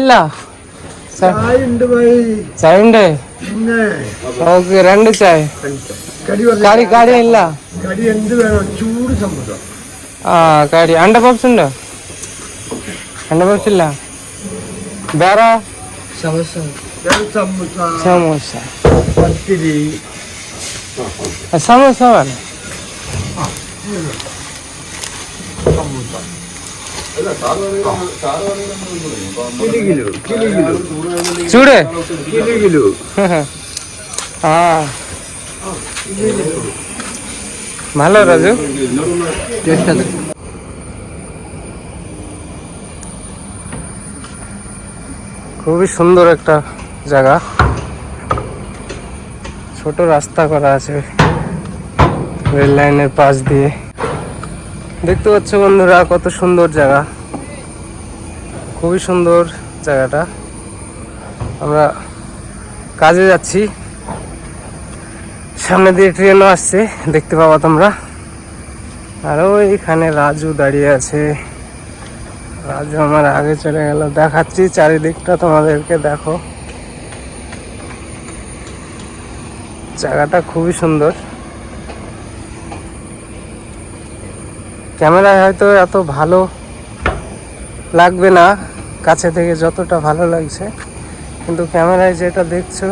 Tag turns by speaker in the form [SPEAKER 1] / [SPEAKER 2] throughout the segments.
[SPEAKER 1] ഇല്ല ചായ ഉണ്ട്. ഓക്കെ, 2 ചായ. കടി ഇല്ല. ആ കടി അണ്ട പപ്സ് ഉണ്ടോ? അണ്ട പപ്സ് ഇല്ല. വേറെ സമോസ സമോസ വേണം. చూడే ভালো রাজু, খুবই সুন্দর একটা জায়গা। ছোট রাস্তা করা আছে রেল লাইনের পাশ দিয়ে। দেখতে পাচ্ছ বন্ধুরা, কত সুন্দর জায়গা, খুবই সুন্দর জায়গাটা। আমরা কাজে যাচ্ছি, সামনে দিয়ে ট্রেনও আসছে, দেখতে পাবা তোমরা। আর ওইখানে রাজু দাঁড়িয়ে আছে, রাজু আমার আগে চলে গেল। দেখাচ্ছি চারিদিকটা তোমাদেরকে, দেখো জায়গাটা খুবই সুন্দর। ক্যামেরায় হয়তো এত ভালো লাগবে না, কাছে থেকে যতটা ভালো লাগছে, কিন্তু ক্যামেরায় যেটা দেখছো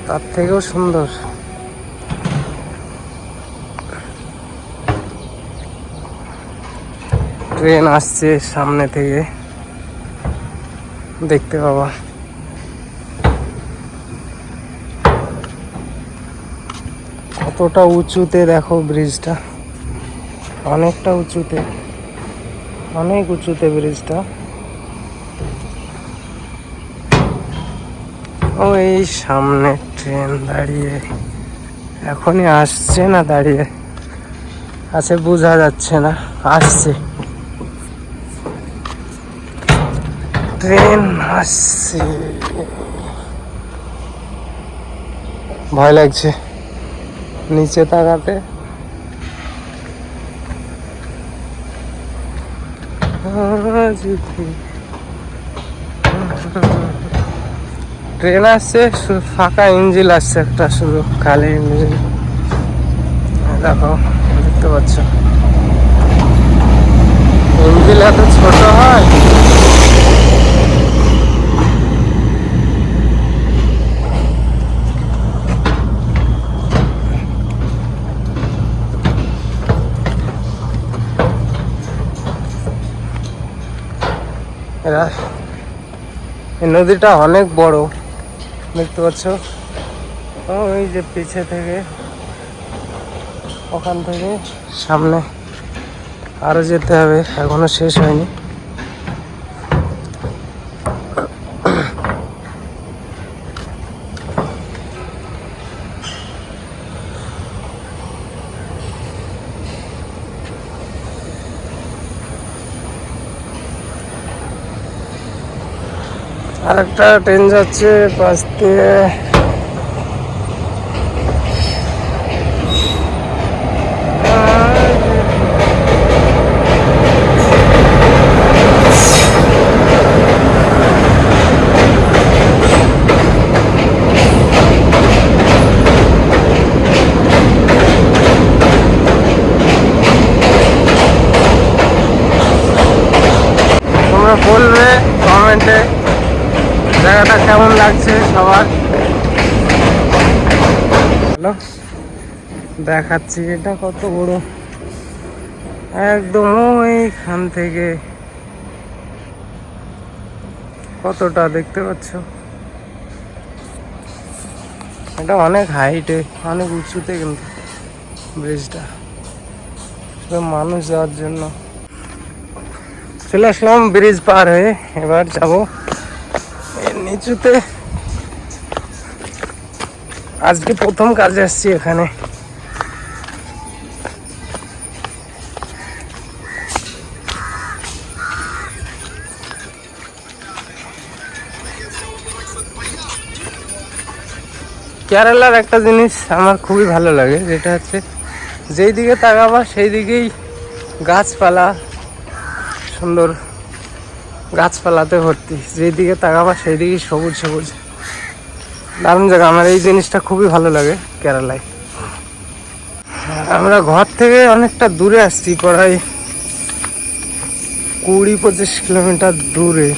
[SPEAKER 1] তার থেকেও সুন্দর। ট্রেন আসছে সামনে থেকে, দেখতে পাবা। কতটা উঁচুতে দেখো ব্রিজটা, অনেকটা উঁচুতে, অনেক উঁচুতে ব্রিজটা। ও এই সামনে ট্রেন দাঁড়িয়ে, এখনই আসছে না দাঁড়িয়ে আছে বোঝা যাচ্ছে না, আসছে ট্রেন আসছে। ভয় লাগছে নিচে তাকাতে। ট্রেন আসছে, ফাঁকা ইঞ্জিন আসছে একটা, শুধু খালি ইঞ্জিন। দেখো, দেখতে পাচ্ছ ইঞ্জিন এত ছোট হয়। এই নদীটা অনেক বড়, দেখতে পাচ্ছ। ওই যে পিছে থেকে, ওখান থেকে সামনে আরো যেতে হবে, এখনো শেষ হয়নি। আর একটা ট্রেন যাচ্ছে পাশ দিয়ে। তোমরা বলবে কমেন্টে জায়গাটা কেমন লাগছে সবার। হ্যালো, দেখাচ্ছি এটা কত বড়, একদম ওইখান থেকে কতটা দেখতে পাচ্ছ। এটা অনেক হাইটে, অনেক উঁচুতে, কিন্তু ব্রিজটা মানুষ যাওয়ার জন্য। চলে আসলাম ব্রিজ পার হয়ে, এবার যাবো নিচুতে। আজকে প্রথম কাজে আসছি এখানে। কেরালার একটা জিনিস আমার খুবই ভালো লাগে, যেটা হচ্ছে যেই দিকে তাকাবা সেই দিকেই গাছপালা, সুন্দর গাছপালাতে ভর্তি, যেদিকে তাকাবা সেই দিকে সবুজ সবুজ, দারুণ জায়গা। আমার এই জিনিসটা খুবই ভালো লাগে কেরালায়। আমরা ঘর থেকে অনেকটা দূরে আসছি, প্রায় 20-25 কিলোমিটার দূরে।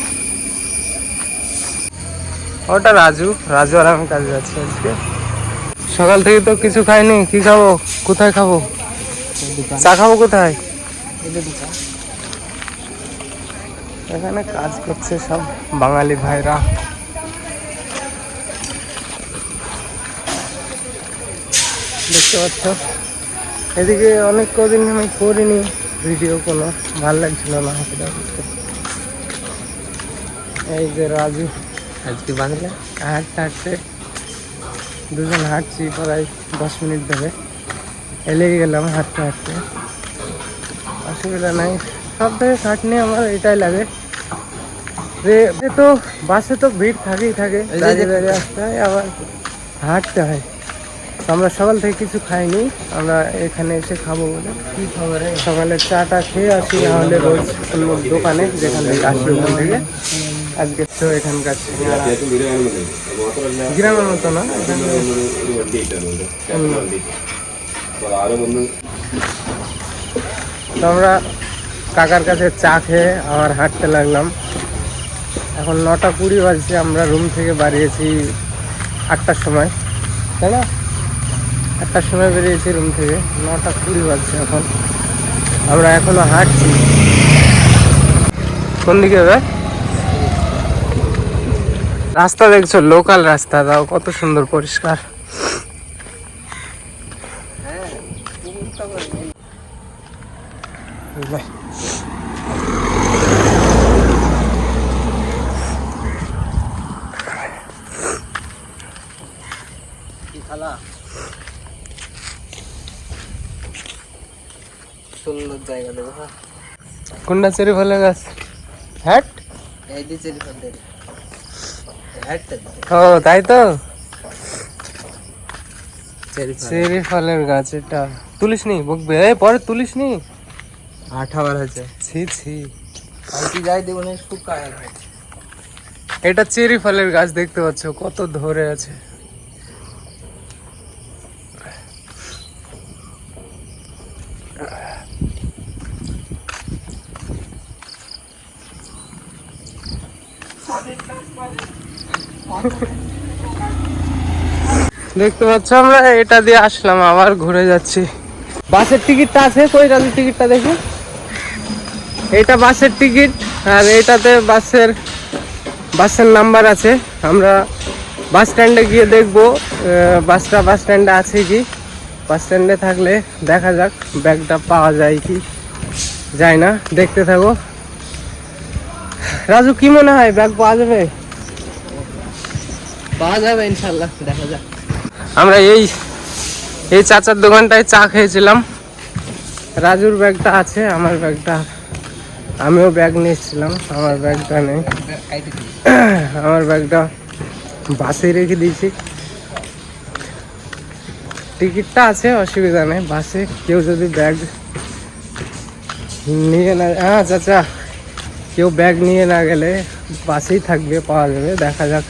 [SPEAKER 1] ওটা রাজু আর আমি কাজে যাচ্ছি আজকে। সকাল থেকে তো কিছু খাইনি, কি খাবো, কোথায় খাবো, চা খাবো কোথায়? এখানে কাজ করছে সব বাঙালি ভাইরা। দেখতে পাচ্ছ, এদিকে অনেক কদিন আমি করিনি ভিডিও, কোনো ভাল লাগছিল না হাঁটতে। এই যে রাজু আজকে বাংলা হাঁটতে হাঁটতে, দুজন হাঁটছি প্রায় 10 মিনিট ধরে, লেগে গেলাম হাঁটতে হাঁটতে। অসুবিধা নাই, সব থেকে খাটনি আমার এটাই লাগে যে তো বাসে তো ভিড় থাকেই থাকে, দাঁড়িয়ে দাঁড়িয়ে আসতে হয়, আবার হাঁটতে হয়। আমরা সকাল থেকে কিছু খাইনি, আমরা এখানে এসে খাবো বলে। কি খাবার? সকালে চাটা খেয়ে আসি, নাহলে রোজ দোকানে যেখান থেকে আসি ওখান থেকে। আজকে তো এখানকার গ্রামের মতো না, তো আমরা কাকার কাছে চা খেয়ে আবার হাঁটতে লাগলাম। এখন 9:20 বাজছে, আমরা রুম থেকে বাড়িয়েছি 8টার সময়, তাই না? 8টার সময় বেরিয়েছি রুম থেকে, 9:20 বাজছে এখন। আমরা এখনো হাঁটছি। কোন দিকে হবে? রাস্তা দেখছো, লোকাল রাস্তা, তাও কত সুন্দর পরিষ্কার। সুন্দর জায়গা দেখো। কোনটা চেরি ফলের গাছ? হ্যাট, এই যে চেরি ফলের হ্যাটটা। ও তাই তো, চেরি ফলের গাছ। এটা তুলিস নি, বকবে পরে, তুলিস নি, 8 আবার হয়েছে। ছি ছি, আমি যাই দেবো না, শুকায়। এটা চেরি ফলের গাছ, দেখতে পাচ্ছ কত ধরে আছে। দেখতে পাচ্ছ, আমরা এটা দিয়ে আসলাম, আবার ঘুরে যাচ্ছি। বাসের টিকিটটা আছে কই? রাজুর টিকিটটা দেখি। এটা বাসের টিকিট, আর এটাতে বাসের নাম্বার আছে। আমরা বাস স্ট্যান্ডে গিয়ে দেখবো বাসটা বাস স্ট্যান্ডে আছে কি। বাস স্ট্যান্ডে থাকলে দেখা যাক ব্যাগটা পাওয়া যায় কি যায় না, দেখতে থাকো। রাজু কি মনে হয়, ব্যাগ পাওয়া যাবে? পাওয়া যাবে ইনশাল্লাহ, দেখা যাক। আমরা এই চাচার দোকানটায় চা খেয়েছিলাম। রাজুর ব্যাগটা আছে, আমার ব্যাগটা, আমিও ব্যাগ নিয়েছিলাম, আমার ব্যাগটা নেই। আমার ব্যাগটা বাসে রেখে দিয়েছি। টিকিটটা আছে, অসুবিধা নেই। বাসে কেউ যদি ব্যাগ নিয়ে না, হ্যাঁ চাচা, কেউ ব্যাগ নিয়ে না গেলে বাসেই থাকবে, পাওয়া যাবে। দেখা যাক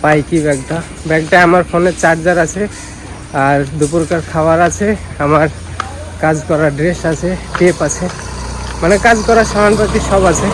[SPEAKER 1] পাই কি ব্যাগটা। আমার ফোনে চার্জার আছে, আর দুপুরকার খাবার আছে, আমার কাজ করা ড্রেস আছে, টেপ আছে, মানে কাজ করার সামানপাতি সব আছে।